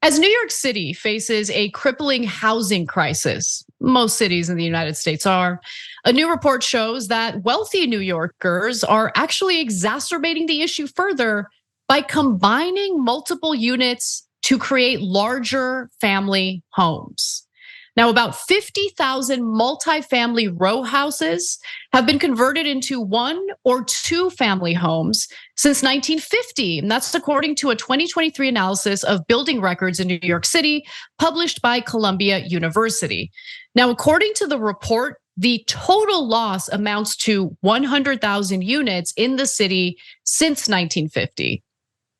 As New York City faces a crippling housing crisis, most cities in the United States are, a new report shows that wealthy New Yorkers are actually exacerbating the issue further by combining multiple units to create larger family homes. Now, about 50,000 multifamily row houses have been converted into 1 or 2 family homes since 1950. And that's according to a 2023 analysis of building records in New York City, published by Columbia University. Now, according to the report, the total loss amounts to 100,000 units in the city since 1950.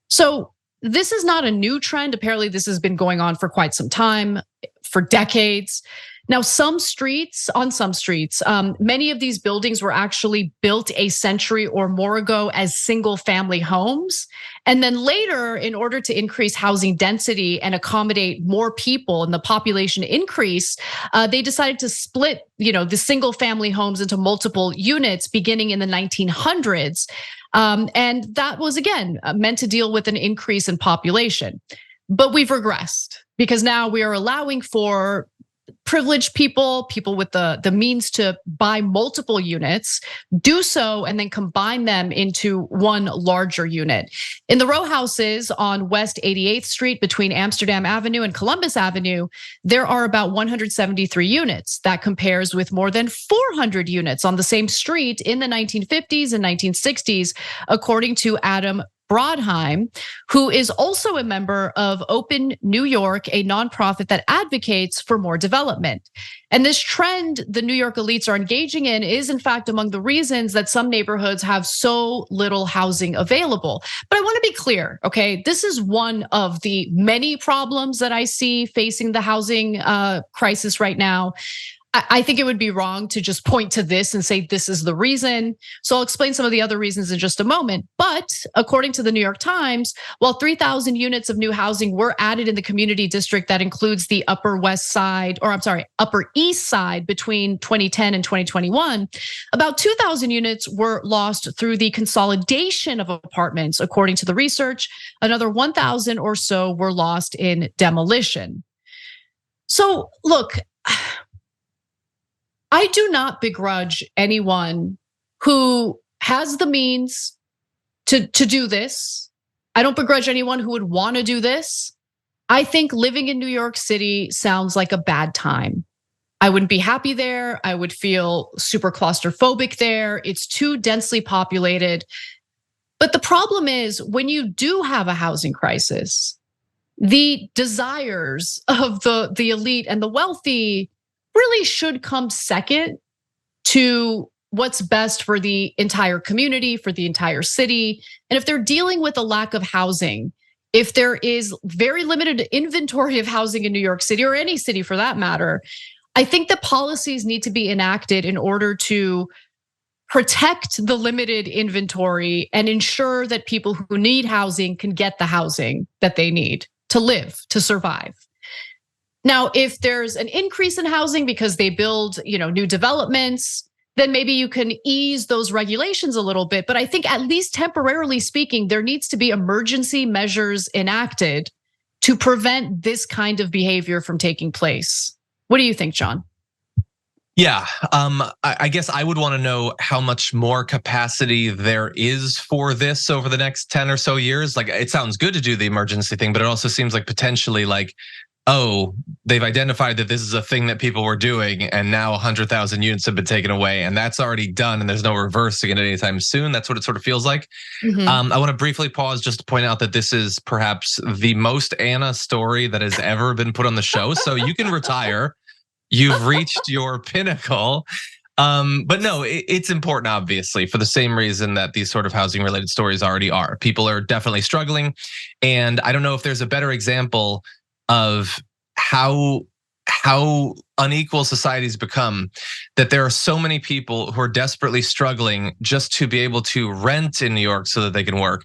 So this is not a new trend. Apparently, this has been going on for quite some time, for decades. Now, some streets, many of these buildings were actually built a century or more ago as single family homes. And then later, in order to increase housing density and accommodate more people and the population increase, they decided to split, the single family homes into multiple units beginning in the 1900s. And that was, again, meant to deal with an increase in population. But we've regressed because now we are allowing for privileged people with the means to buy multiple units, do so and then combine them into one larger unit. In the row houses on West 88th Street between Amsterdam Avenue and Columbus Avenue, there are about 173 units. That compares with more than 400 units on the same street in the 1950s and 1960s, according to Adam Brodheim, who is also a member of Open New York, a nonprofit that advocates for more development. And this trend the New York elites are engaging in is, in fact, among the reasons that some neighborhoods have so little housing available. But I want to be clear, okay? This is one of the many problems that I see facing the housing crisis right now. I think it would be wrong to just point to this and say this is the reason. So I'll explain some of the other reasons in just a moment. But according to the New York Times, while 3,000 units of new housing were added in the community district that includes the Upper East Side between 2010 and 2021, about 2,000 units were lost through the consolidation of apartments. According to the research, another 1,000 or so were lost in demolition. So look, I do not begrudge anyone who has the means to do this. I don't begrudge anyone who would want to do this. I think living in New York City sounds like a bad time. I wouldn't be happy there. I would feel super claustrophobic there. It's too densely populated. But the problem is when you do have a housing crisis, the desires of the elite and the wealthy really should come second to what's best for the entire community, for the entire city. And if they're dealing with a lack of housing, if there is very limited inventory of housing in New York City or any city for that matter, I think that policies need to be enacted in order to protect the limited inventory and ensure that people who need housing can get the housing that they need to live, to survive. Now, if there's an increase in housing because they build, new developments, then maybe you can ease those regulations a little bit. But I think at least temporarily speaking, there needs to be emergency measures enacted to prevent this kind of behavior from taking place. What do you think, John? Yeah, I guess I would want to know how much more capacity there is for this over the next 10 or so years. Like, it sounds good to do the emergency thing, but it also seems like potentially like, oh, they've identified that this is a thing that people were doing and now 100,000 units have been taken away and that's already done and there's no reversing it anytime soon. That's what it sort of feels like. I want to briefly pause just to point out that this is perhaps the most Anna story that has ever been put on the show. So you can retire. You've reached your pinnacle. But no, it's important, obviously, for the same reason that these sort of housing related stories already are. People are definitely struggling. And I don't know if there's a better example of how unequal societies become, that there are so many people who are desperately struggling just to be able to rent in New York so that they can work.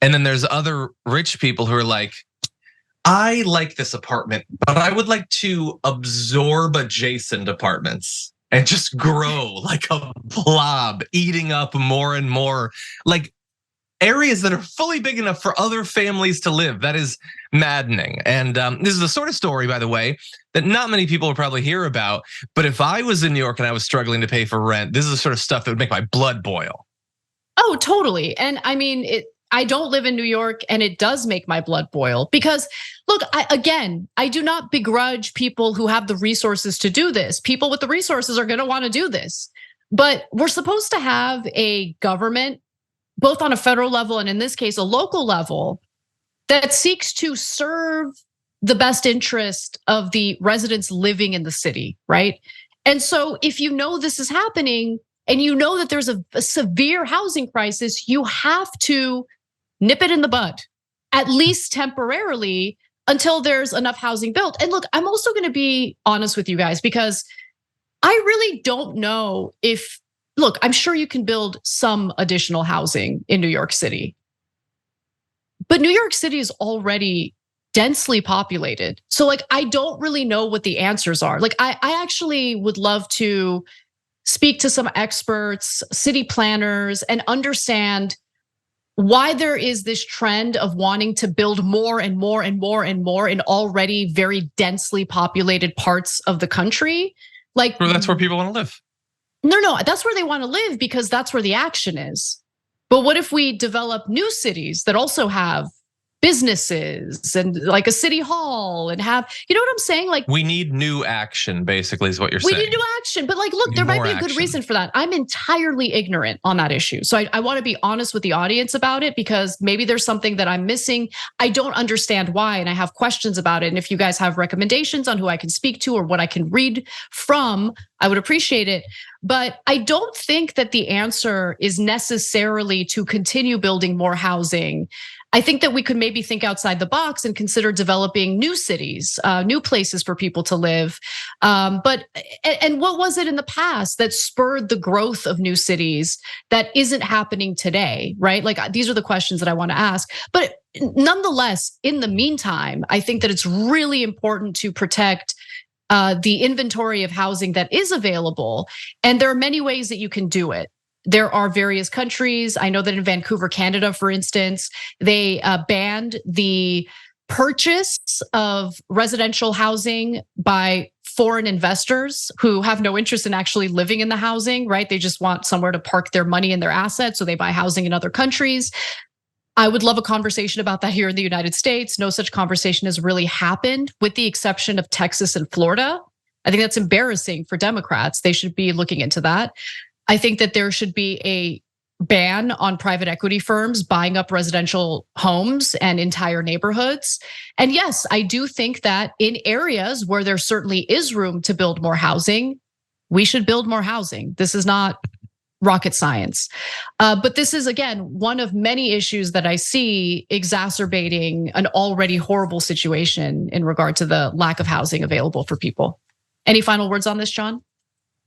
And then there's other rich people who are like, I like this apartment, but I would like to absorb adjacent apartments and just grow like a blob, eating up more and more. Like, areas that are fully big enough for other families to live. That is maddening. And this is the sort of story, by the way, that not many people will probably hear about. But if I was in New York and I was struggling to pay for rent, this is the sort of stuff that would make my blood boil. Oh, totally. And I mean, I don't live in New York, and it does make my blood boil because, look, I do not begrudge people who have the resources to do this. People with the resources are going to want to do this. But we're supposed to have a government, both on a federal level and in this case, a local level, that seeks to serve the best interest of the residents living in the city, right? And so if you know this is happening and you know that there's a severe housing crisis, you have to nip it in the bud, at least temporarily, until there's enough housing built. And look, I'm also gonna be honest with you guys, because I really don't know if, look, I'm sure you can build some additional housing in New York City, but New York City is already densely populated. So like, I don't really know what the answers are. Like, I actually would love to speak to some experts, city planners, and understand why there is this trend of wanting to build more and more and more and more in already very densely populated parts of the country. Like, well, that's where people want to live. No, that's where they want to live because that's where the action is. But what if we develop new cities that also have businesses and like a city hall and have, you know what I'm saying? Like, we need new action, basically, is what you're saying. We need new action, but like, look, there might be a good reason for that. I'm entirely ignorant on that issue. So I want to be honest with the audience about it because maybe there's something that I'm missing. I don't understand why, and I have questions about it. And if you guys have recommendations on who I can speak to or what I can read from, I would appreciate it. But I don't think that the answer is necessarily to continue building more housing. I think that we could maybe think outside the box and consider developing new cities, new places for people to live. But what was it in the past that spurred the growth of new cities that isn't happening today, right? Like, these are the questions that I want to ask. But nonetheless, in the meantime, I think that it's really important to protect the inventory of housing that is available. And there are many ways that you can do it. There are various countries. I know that in Vancouver, Canada, for instance, they banned the purchase of residential housing by foreign investors who have no interest in actually living in the housing, right? They just want somewhere to park their money and their assets, so they buy housing in other countries. I would love a conversation about that here in the United States. No such conversation has really happened, with the exception of Texas and Florida. I think that's embarrassing for Democrats. They should be looking into that. I think that there should be a ban on private equity firms buying up residential homes and entire neighborhoods. And yes, I do think that in areas where there certainly is room to build more housing, we should build more housing. This is not rocket science. But this is, again, one of many issues that I see exacerbating an already horrible situation in regard to the lack of housing available for people. Any final words on this, John?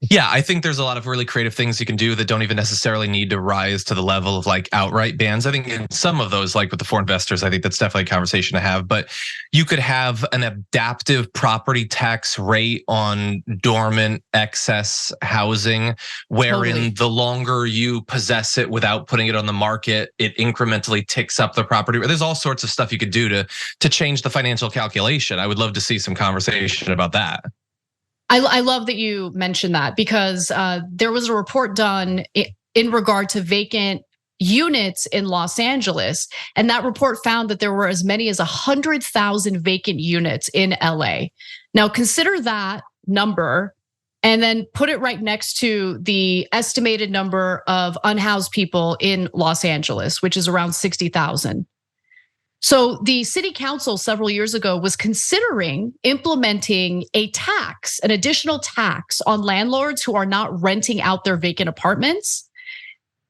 Yeah, I think there's a lot of really creative things you can do that don't even necessarily need to rise to the level of like outright bans. I think in some of those, like with the foreign investors, I think that's definitely a conversation to have. But you could have an adaptive property tax rate on dormant excess housing, wherein the longer you possess it without putting it on the market, it incrementally ticks up the property. There's all sorts of stuff you could do to change the financial calculation. I would love to see some conversation about that. I love that you mentioned that because there was a report done in regard to vacant units in Los Angeles. And that report found that there were as many as 100,000 vacant units in LA. Now consider that number and then put it right next to the estimated number of unhoused people in Los Angeles, which is around 60,000. So the city council several years ago was considering implementing a tax, an additional tax on landlords who are not renting out their vacant apartments.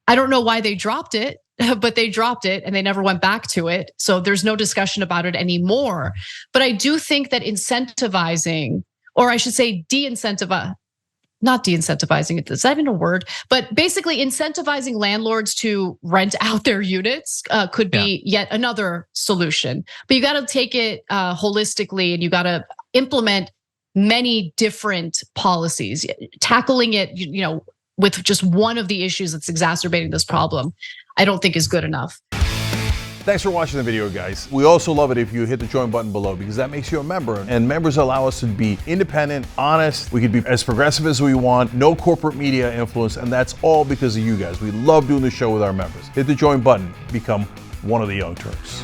I don't know why they dropped it, but they dropped it and they never went back to it. So there's no discussion about it anymore. But I do think that incentivizing, or I should say not de-incentivizing, is that even a word? But basically incentivizing landlords to rent out their units could be yet another solution. But you gotta take it holistically and you gotta implement many different policies. Tackling it, with just one of the issues that's exacerbating this problem, I don't think is good enough. Thanks for watching the video, guys. We also love it if you hit the join button below, because that makes you a member, and members allow us to be independent, honest. We can be as progressive as we want, no corporate media influence, and that's all because of you guys. We love doing the show with our members. Hit the join button, become one of the Young Turks.